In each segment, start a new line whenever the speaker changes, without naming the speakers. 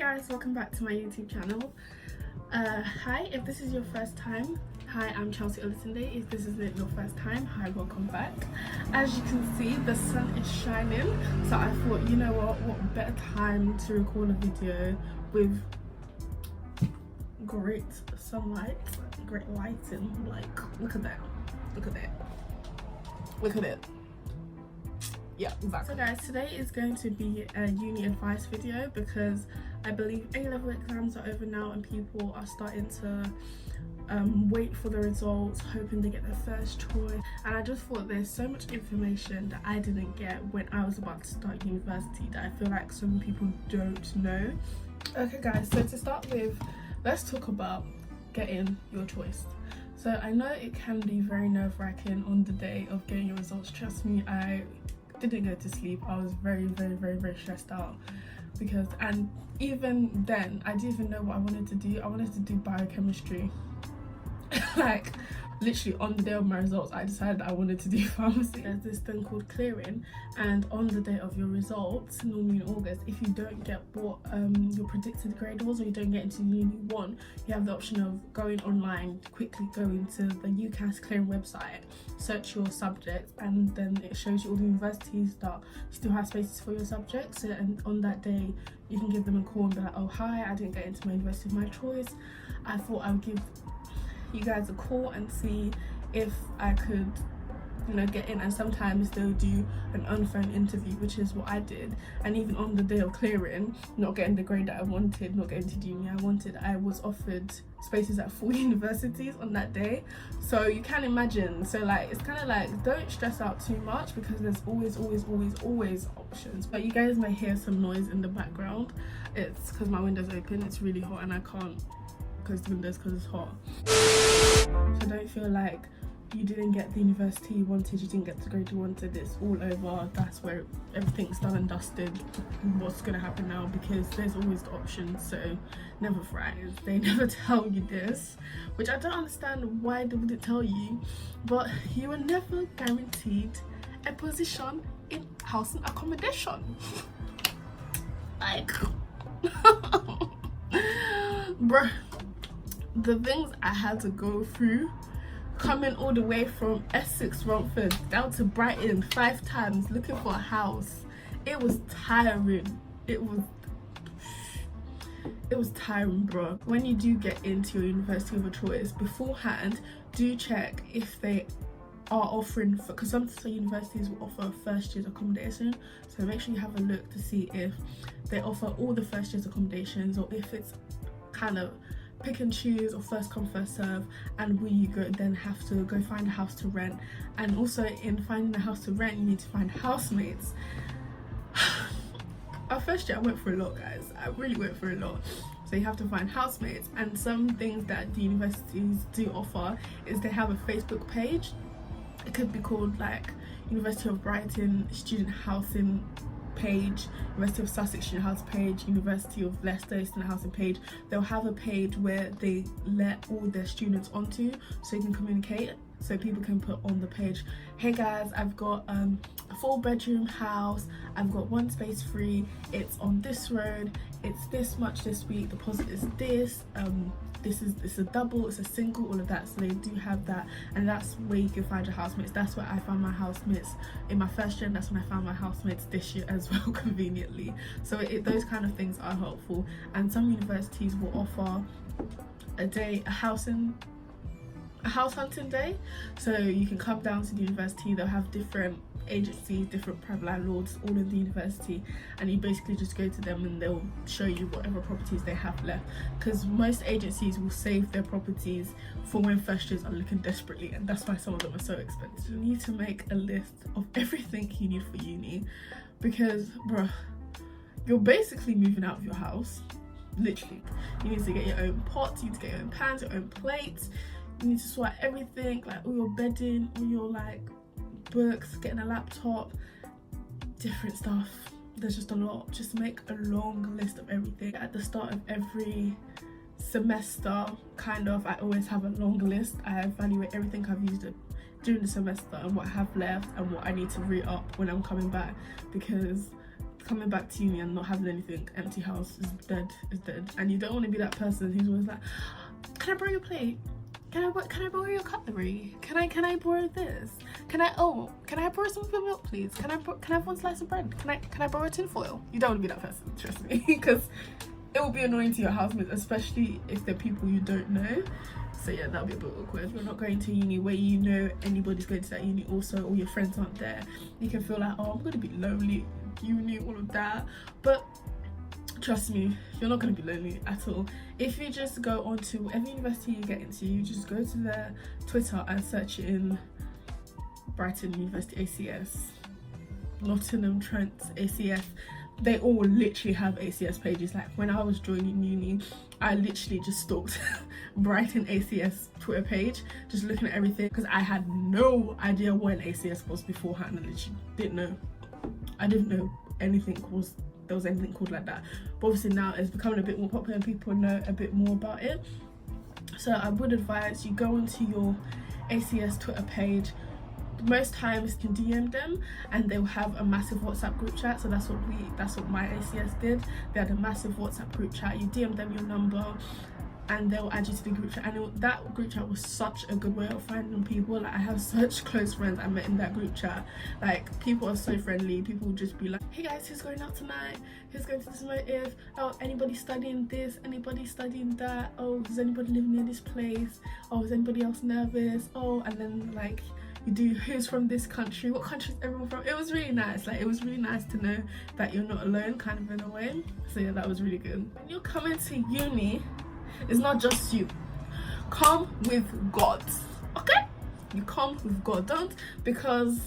guys, welcome back to my YouTube channel. Hi, if this is your first time, hi, I'm Chelsea Olatunde. If this isn't your first time, hi, welcome back. As you can see, the sun is shining, so I thought, you know what better time to record a video with great sunlight, great lighting. Like, look at that, look at that, look at it. Yeah, exactly. So guys, today is going to be a uni advice video because I believe A-level exams are over now and people are starting to wait for the results, hoping to get their first choice. And I just thought there's so much information that I didn't get when I was about to start university that I feel like some people don't know. Okay guys, so to start with, let's talk about getting your choice. So I know it can be very nerve-wracking on the day of getting your results. Trust me, I didn't go to sleep. I was very stressed out because, and even then I didn't even know what I wanted to do. I wanted to do biochemistry. Like literally on the day of my results I decided I wanted to do pharmacy. There's this thing called clearing, and on the day of your results, normally in August, if you don't get what your predicted grade was, or you don't get into uni you want, you have the option of going online, quickly going to the UCAS clearing website, search your subject, and then it shows you all the universities that still have spaces for your subject. So, and on that day you can give them a call and be like, oh hi, I didn't get into my university of my choice. I thought I would give you guys a call and see if I could, you know, get in. And sometimes they'll do an on-phone interview, which is what I did. And even on the day of clearing, not getting the grade that I wanted, not getting to uni I wanted, I was offered spaces at 4 universities on that day. So you can imagine. So like, it's kind of like, don't stress out too much because there's always options. But you guys may hear some noise in the background. It's because my window's open. It's really hot and I can't close the windows because it's hot. So don't feel like you didn't get the university you wanted, you didn't get the grade you wanted. It's all over. That's where everything's done and dusted. What's gonna happen now? Because there's always the options, so never fret. They never tell you this, which I don't understand why they wouldn't tell you, but you are never guaranteed a position in housing accommodation. Like bruh, the things I had to go through coming all the way from Essex, Romford down to Brighton 5 times looking for a house, it was tiring. It was tiring, bro. When you do get into your university of a choice, beforehand do check if they are offering, because some universities will offer first year's accommodation, so make sure you have a look to see if they offer all the first year's accommodations, or if it's kind of pick and choose or first come first serve, and will you go then have to go find a house to rent. And also in finding a house to rent, you need to find housemates. Our first year I went for a lot, guys. I really went for a lot. So you have to find housemates, and some things that the universities do offer is they have a Facebook page. It could be called like University of Brighton Student Housing page, University of Sussex Student House page, University of Leicester Student Housing page. They'll have a page where they let all their students onto, so you can communicate. So people can put on the page, hey guys, I've got a 4-bedroom house, I've got 1 space free, it's on this road, it's this much this week, deposit is this, it's a double, it's a single, all of that. So they do have that, and that's where you can find your housemates. That's where I found my housemates in my first year, and that's when I found my housemates this year as well, conveniently. So those kind of things are helpful. And some universities will offer a house hunting day, so you can come down to the university. They'll have different agencies, different private landlords all in the university, and you basically just go to them and they'll show you whatever properties they have left, because most agencies will save their properties for when first years are looking desperately, and that's why some of them are so expensive. You need to make a list of everything you need for uni, because bruh, you're basically moving out of your house, literally. You need to get your own pots, you need to get your own pans, your own plates, you need to sort everything, like all your bedding, all your like books, getting a laptop, different stuff. There's just a lot. Just make a long list of everything. At the start of every semester, kind of, I always have a long list. I evaluate everything I've used during the semester and what I have left and what I need to re-up when I'm coming back, because coming back to uni and not having anything, empty house is dead, and you don't want to be that person who's always like, can I borrow your plate? Can I borrow your cutlery? Can I borrow this? Can I borrow some of your milk, please? Can I have one slice of bread? Can I borrow a tin foil? You don't want to be that person, trust me, because it will be annoying to your housemates, especially if they're people you don't know. So yeah, that'll be a bit awkward. You're not going to uni where you know anybody's going to that uni also, or your friends aren't there. You can feel like, oh, I'm going to be lonely, uni, all of that. But trust me, you're not going to be lonely at all. If you just go on to whatever university you get into, you just go to their Twitter and search in Brighton University ACS, Nottingham Trent ACS. They all literally have ACS pages. Like when I was joining uni, I literally just stalked Brighton ACS Twitter page, just looking at everything, because I had no idea what an ACS was beforehand. I literally didn't know. I didn't know there was anything called like that. But obviously now it's becoming a bit more popular and people know a bit more about it. So I would advise you go onto your ACS Twitter page. Most times you can DM them and they'll have a massive WhatsApp group chat. So that's what my ACS did. They had a massive WhatsApp group chat. You DM them your number and they'll add you to the group chat, and that group chat was such a good way of finding people. Like I have such close friends I met in that group chat. Like people are so friendly. People will just be like, hey guys, who's going out tonight? Who's going to this motive? Oh, anybody studying this? Anybody studying that? Oh, does anybody live near this place? Oh, is anybody else nervous? Oh, and then like you do who's from this country, what country is everyone from. It was really nice. Like it was really nice to know that you're not alone, kind of in a way. So yeah, that was really good. When you're coming to uni, it's not just you. Come with God, okay? You come with God. Don't because,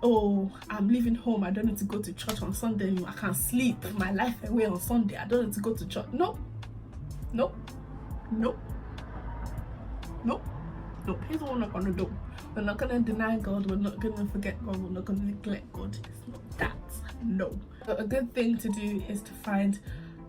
oh, I'm leaving home, I don't need to go to church on Sunday anymore, I can't sleep my life away on Sunday, I don't need to go to church. No, no, no, no, no. Here's what we're not gonna do. We're not gonna deny God, we're not gonna forget God, we're not gonna neglect God. It's not that, no. So a good thing to do is to find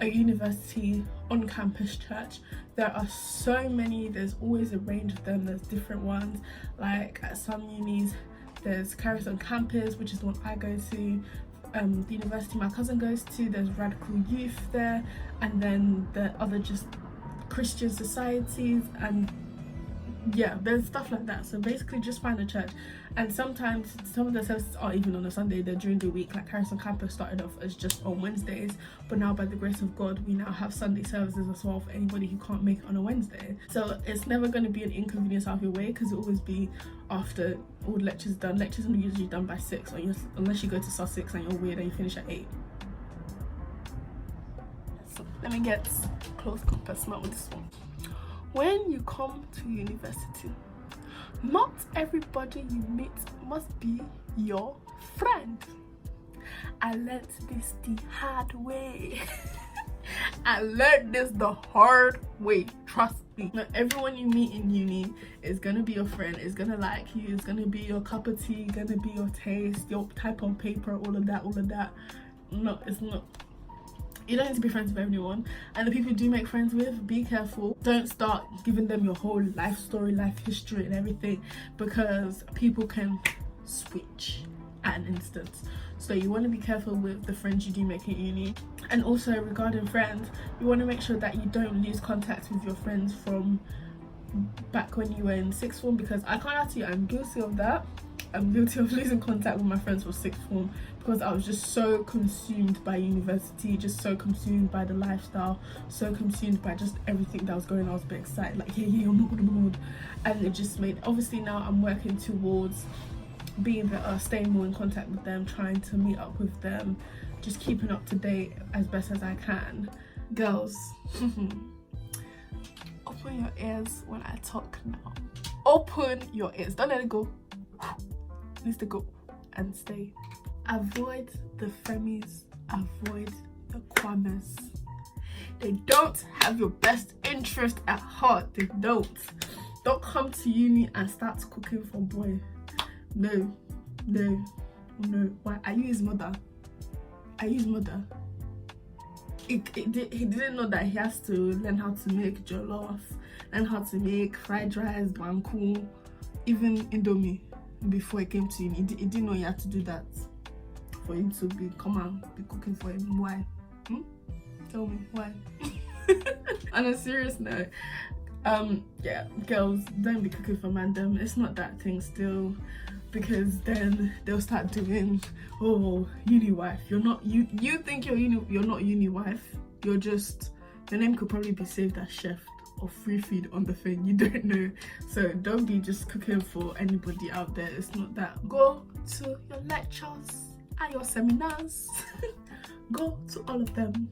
a university on campus church. There are so many, there's always a range of them, there's different ones. Like at some unis there's Charis on Campus, which is the one I go to. The university my cousin goes to, there's Radical Youth there, and then the other just Christian societies, and yeah, there's stuff like that. So basically just find a church, and sometimes some of the services aren't even on a Sunday, they're during the week. Like Harrison Campus started off as just on Wednesdays, but now by the grace of God we now have Sunday services as well for anybody who can't make it on a Wednesday. So it's never going to be an inconvenience out of your way, because it'll always be after all the lectures done. Lectures are usually done by 6, or unless you go to Sussex and you're weird and you finish at 8. So let me get close comparison with this one. When you come to university, not everybody you meet must be your friend. I learned this the hard way. I learned this the hard way, trust me. Not everyone you meet in uni is gonna be your friend, is gonna like you, is gonna be your cup of tea, gonna be your taste, your type on paper, all of that. No, it's not. You don't need to be friends with everyone, and the people you do make friends with, be careful. Don't start giving them your whole life story, life history and everything, because people can switch at an instant. So you want to be careful with the friends you do make in uni. And also regarding friends, you want to make sure that you don't lose contact with your friends from back when you were in sixth form, because I can't lie to you, I'm guilty of that. I'm guilty of losing contact with my friends from sixth form, because I was just so consumed by university, just so consumed by the lifestyle, so consumed by just everything that was going on. I was a bit excited, like yeah, I'm not gonna, and it just made, obviously now I'm working towards being better, staying more in contact with them, trying to meet up with them, just keeping up to date as best as I can. Girls, open your ears when I talk now. Open your ears, don't let it go. It needs to go and stay. Avoid the FEMIS, avoid the KWAMES. They don't have your best interest at heart. They don't come to uni and start cooking for boy. No. Why? Are you his mother? He didn't know that he has to learn how to make jollof, learn how to make fried rice, banku, even indomie before he came to uni. He didn't know he had to do that for him to come and be cooking for him. Why? Tell me why. On a serious note, yeah, girls, don't be cooking for mandem. It's not that thing still, because then they'll start doing, oh, uni wife. You're not, you think you're not uni wife. You're just, the name could probably be saved as chef or free feed on the thing. You don't know. So don't be just cooking for anybody out there. It's not that. Go to your lectures and your seminars. Go to all of them.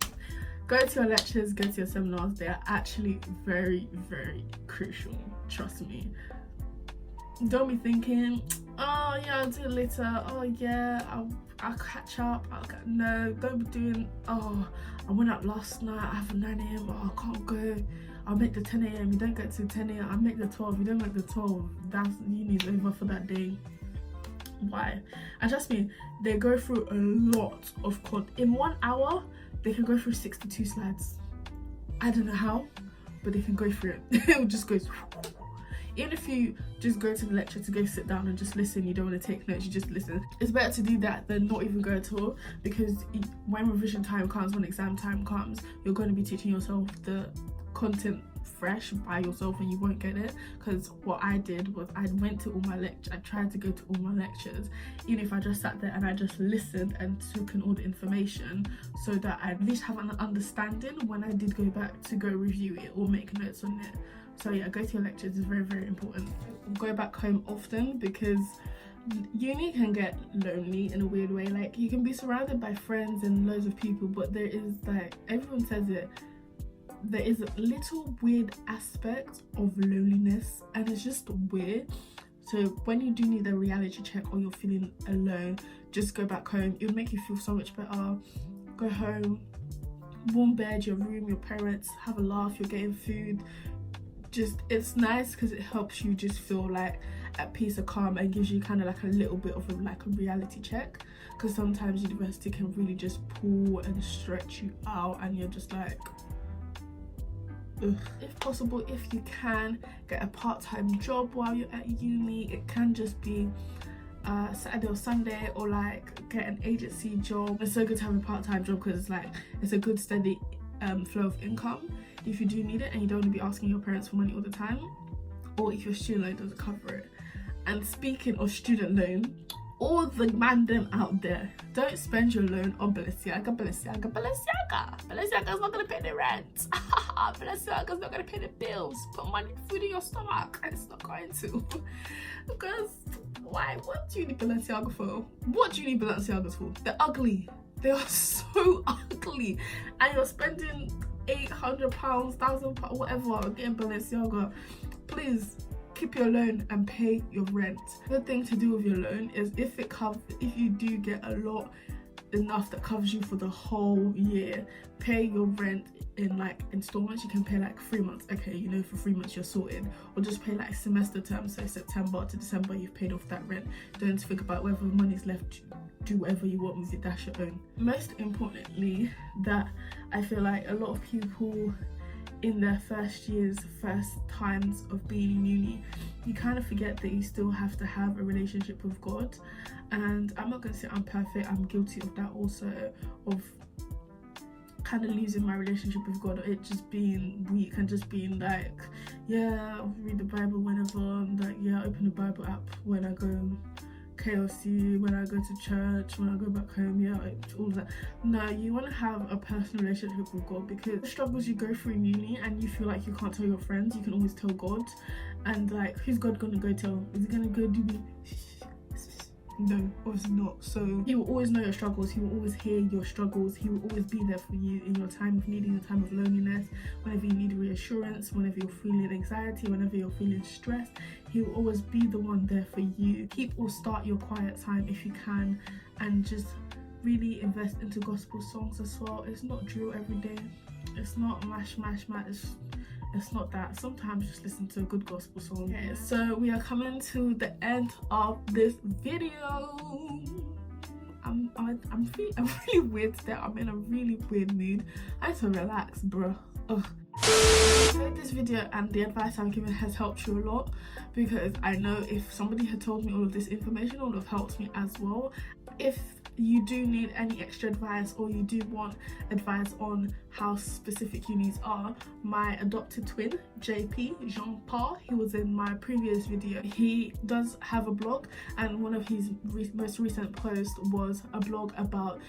Go to your lectures, go to your seminars. They are actually very, very crucial. Trust me. Don't be thinking, oh yeah, I'll do it later. Oh yeah, I'll catch up. No, don't be doing, oh, I went out last night. I have a 9 a.m. Oh, I can't go. I'll make the 10 a.m. You don't get to 10 a.m. I'll make the 12. You don't make the 12. That's uni's over for that day. Why? And trust me, they go through a lot of in 1 hour. They can go through 62 slides. I don't know how, but they can go through it. It just goes. Even if you just go to the lecture to go sit down and just listen, you don't want to take notes, you just listen. It's better to do that than not even go at all, because when revision time comes, when exam time comes, you're going to be teaching yourself the content fresh by yourself and you won't get it. Because what I did was I went to all my lectures, I tried to go to all my lectures, even if I just sat there and I just listened and took in all the information, so that I at least have an understanding when I did go back to go review it or make notes on it. So yeah, go to your lectures is very, very important. Go back home often, because uni can get lonely in a weird way. Like, you can be surrounded by friends and loads of people, but there is, like, everyone says it, there is a little weird aspect of loneliness, and it's just weird. So when you do need a reality check or you're feeling alone, just go back home. It'll make you feel so much better. Go home, warm bed, your room, your parents, have a laugh, you're getting food. Just, it's nice because it helps you just feel like at peace or calm, and gives you kind of like a little bit of a reality check, because sometimes university can really just pull and stretch you out and you're just like, ugh. If possible, if you can, get a part-time job while you're at uni. It can just be Saturday or Sunday, or like get an agency job. It's so good to have a part-time job because it's like, it's a good steady flow of income if you do need it and you don't want to be asking your parents for money all the time, or if your student loan doesn't cover it. And speaking of student loan, all the mandem out there, don't spend your loan on Balenciaga's not gonna pay the rent. Balenciaga's not gonna pay the bills. Put money, food in your stomach. It's not going to. Because why? What do you need Balenciaga for? What do you need Balenciagas for? They're ugly. They are so ugly, and you're spending £800, £1,000, whatever, getting Balenciaga. Please keep your loan and pay your rent. The thing to do with your loan is if you do get a lot enough that covers you for the whole year, pay your rent in like installments. You can pay like 3 months. Okay, you know, for 3 months you're sorted, or just pay like semester terms. So September to December you've paid off that rent. Don't think about whether money's left. Do whatever you want with it, that's your own. Most importantly, that I feel like a lot of people in their first times of being in uni, you kind of forget that you still have to have a relationship with God. And I'm not gonna say I'm perfect, I'm guilty of that also, of kind of losing my relationship with God, or it just being weak and just being like, yeah, I'll read the Bible whenever, like, yeah, I open the Bible app when I go KLC, when I go to church, when I go back home, yeah, all that. No, you want to have a personal relationship with God, because the struggles you go through in uni and you feel like you can't tell your friends, you can always tell God. And like, who's God gonna go tell? Is he gonna go do me? No, obviously not. So he will always know your struggles, he will always hear your struggles, he will always be there for you in your time of needing, your time of loneliness, whenever you need reassurance, whenever you're feeling anxiety, whenever you're feeling stress, he will always be the one there for you. Keep or start your quiet time if you can, and just really invest into gospel songs as well. It's not drill every day, it's not mash, it's not that. Sometimes just listen to a good gospel song. Okay, so we are coming to the end of this video. I'm really weird today. I'm in a really weird mood. I need to relax, bro. Ugh. I hope this video and the advice I'm giving has helped you a lot, because I know if somebody had told me all of this information, it would have helped me as well. If you do need any extra advice, or you do want advice on how specific unis are, my adopted twin JP, Jean-Paul, he was in my previous video. He does have a blog, and one of his most recent posts was a blog about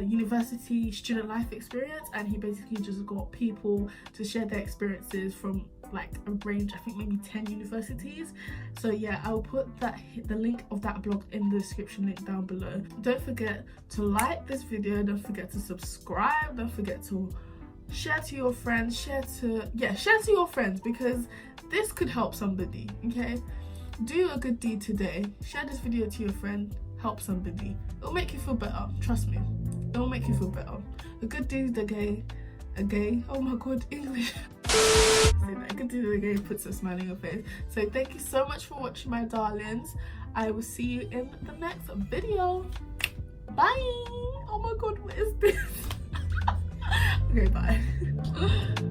university student life experience, and he basically just got people to share their experiences from like a range, I think maybe 10 universities. So yeah, I'll put the link of that blog in the description link down below. Don't forget to like this video, don't forget to subscribe, don't forget to share to your friends, share to your friends, because this could help somebody. Okay, do a good deed today, share this video to your friend, help somebody. It'll make you feel better, trust me, it'll make you feel better. A good deed a gay, oh my god, English. A good deed a gay puts a smile on your face. So thank you so much for watching, my darlings. I will see you in the next video. Bye. Oh my god, what is this? Okay, bye.